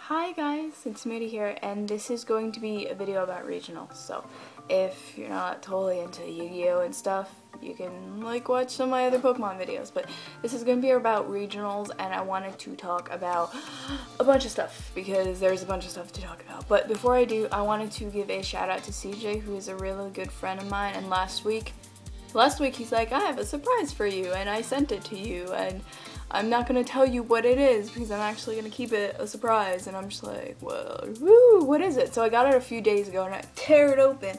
Hi guys, it's Moody here, and this is going to be a video about regionals. So if you're not totally into Yu-Gi-Oh and stuff, you can like watch some of my other Pokemon videos, but this is going to be about regionals, and I wanted to talk about a bunch of stuff because there's a bunch of stuff to talk about. But before I do, I wanted to give a shout out to CJ, who is a really good friend of mine, and last week he's like, I have a surprise for you, and I sent it to you, and I'm not going to tell you what it is because I'm actually going to keep it a surprise. And I'm just like, well, woo, what is it? So I got it a few days ago and I tear it open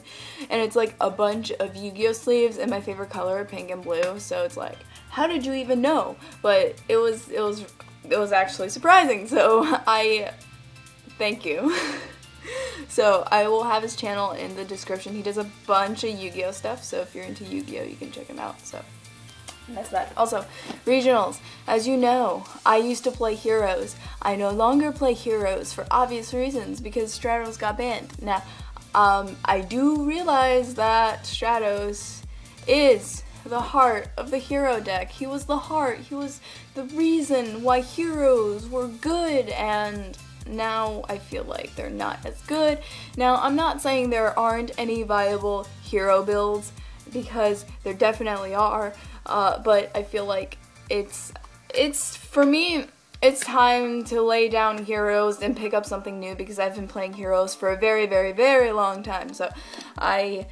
and it's like a bunch of Yu-Gi-Oh sleeves in my favorite color, pink and blue. So it's like, how did you even know? But it was actually surprising. So I thank you. So I will have his channel in the description. He does a bunch of Yu-Gi-Oh stuff. So if you're into Yu-Gi-Oh, you can check him out. So that's that. Also, regionals. As you know, I used to play Heroes. I no longer play Heroes for obvious reasons because Stratos got banned. Now, I do realize that Stratos is the heart of the hero deck. He was the heart. He was the reason why Heroes were good, and now I feel like they're not as good. Now, I'm not saying there aren't any viable hero builds because there definitely are. But I feel like it's for me, it's time to lay down Heroes and pick up something new because I've been playing Heroes for a very, very, very long time. So I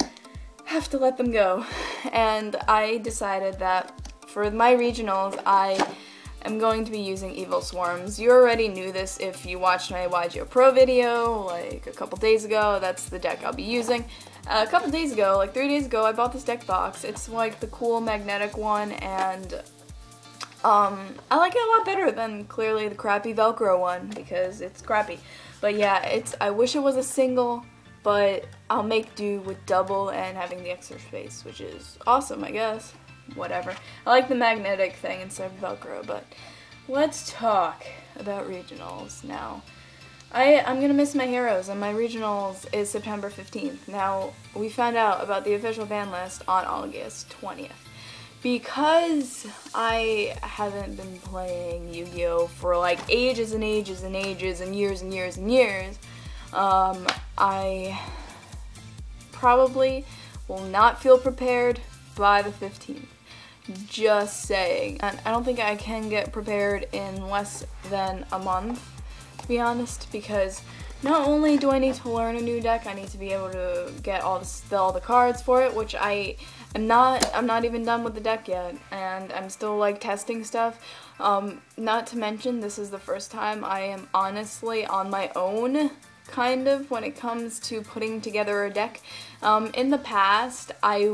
have to let them go. And I decided that for my regionals, I am going to be using Evil Swarms. You already knew this if you watched my YGO Pro video like a couple days ago. That's the deck I'll be using. A couple days ago, like 3 days ago, I bought this deck box. It's like the cool magnetic one, and I like it a lot better than clearly the crappy Velcro one because it's crappy. But yeah, I wish it was a single, but I'll make do with double and having the extra space, which is awesome, I guess. Whatever. I like the magnetic thing instead of Velcro, but let's talk about regionals now. I'm gonna miss my Heroes, and my regionals is September 15th. Now, we found out about the official ban list on August 20th. Because I haven't been playing Yu-Gi-Oh! For like ages and ages and ages and years and years and years, I probably will not feel prepared by the 15th. Just saying. And I don't think I can get prepared in less than a month, to be honest, because not only do I need to learn a new deck, I need to be able to get all the cards for it, which I'm not even done with the deck yet, and I'm still like testing stuff. Not to mention, this is the first time I am honestly on my own, kind of, when it comes to putting together a deck. In the past, I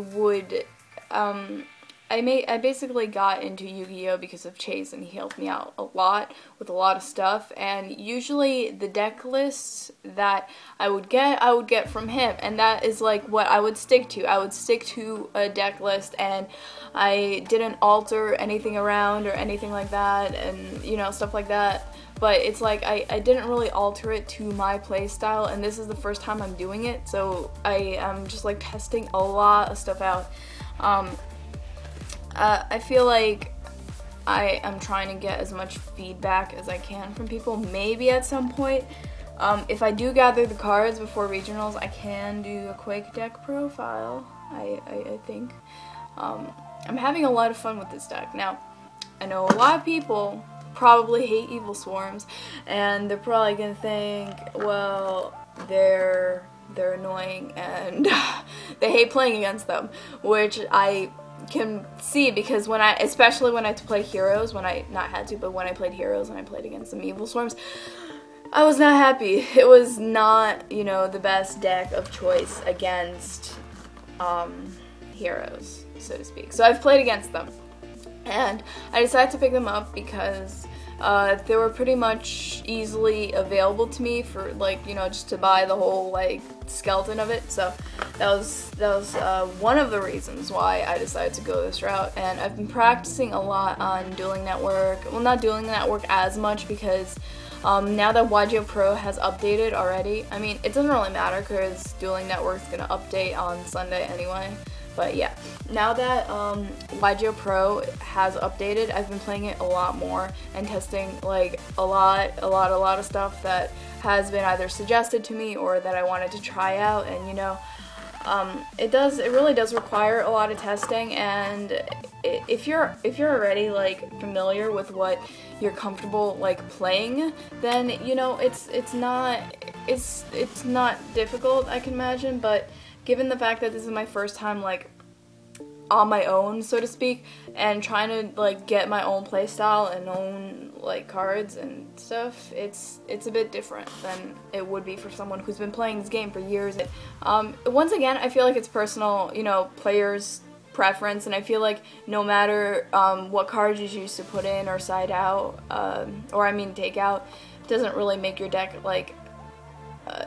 basically got into Yu-Gi-Oh! Because of Chase, and he helped me out a lot with a lot of stuff, and usually the deck lists that I would get from him, and that is like what I would stick to. I would stick to a deck list, and I didn't alter anything around or anything like that, and you know, stuff like that. But it's like I didn't really alter it to my play style, and this is the first time I'm doing it, so I am just like testing a lot of stuff out. I feel like I am trying to get as much feedback as I can from people. Maybe at some point, if I do gather the cards before regionals, I can do a quick deck profile, I think. I'm having a lot of fun with this deck. Now, I know a lot of people probably hate Evil Swarms, and they're probably gonna think, well, they're annoying and they hate playing against them, which I can see because especially when I had to play Heroes, when I played Heroes and I played against some Evil Swarms, I was not happy. It was not, you know, the best deck of choice against Heroes, so to speak. So I've played against them, and I decided to pick them up because they were pretty much easily available to me for, like, you know, just to buy the whole like skeleton of it. So that was one of the reasons why I decided to go this route. And I've been practicing a lot on Dueling Network. Well, not Dueling Network as much because now that YGO Pro has updated already, I mean, it doesn't really matter because Dueling Network's gonna update on Sunday anyway. But yeah, now that YGO Pro has updated, I've been playing it a lot more and testing like a lot of stuff that has been either suggested to me or that I wanted to try out. And you know, it really does require a lot of testing, and if you're already like familiar with what you're comfortable like playing, then you know it's not difficult, I can imagine. But given the fact that this is my first time like on my own, so to speak, and trying to like get my own playstyle and own like cards and stuff, it's a bit different than it would be for someone who's been playing this game for years. Once again, I feel like it's personal, you know, players' preference, and I feel like no matter what cards you choose to put in or side out, or I mean take out, doesn't really make your deck like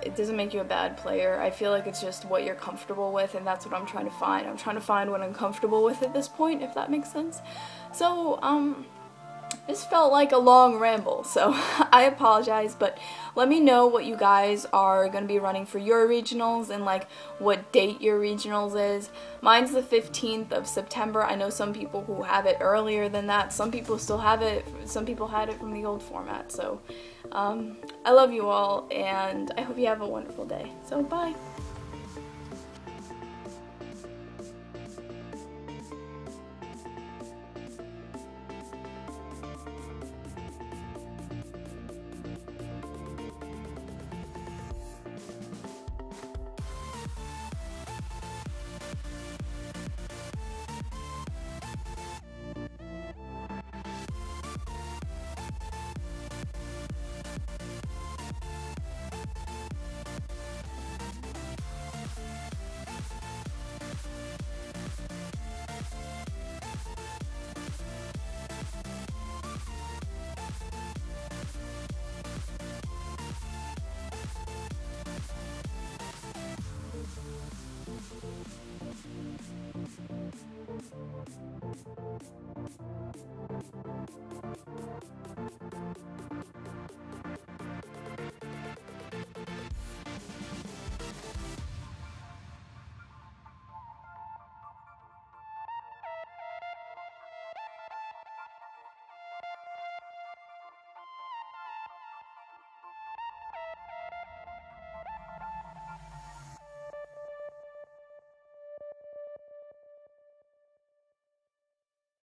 it doesn't make you a bad player. I feel like it's just what you're comfortable with, and that's what I'm trying to find. I'm trying to find what I'm comfortable with at this point, if that makes sense. So, this felt like a long ramble, so I apologize, but let me know what you guys are going to be running for your regionals and like what date your regionals is. Mine's the 15th of September. I know some people who have it earlier than that. Some people still have it. Some people had it from the old format. So I love you all, and I hope you have a wonderful day. So bye.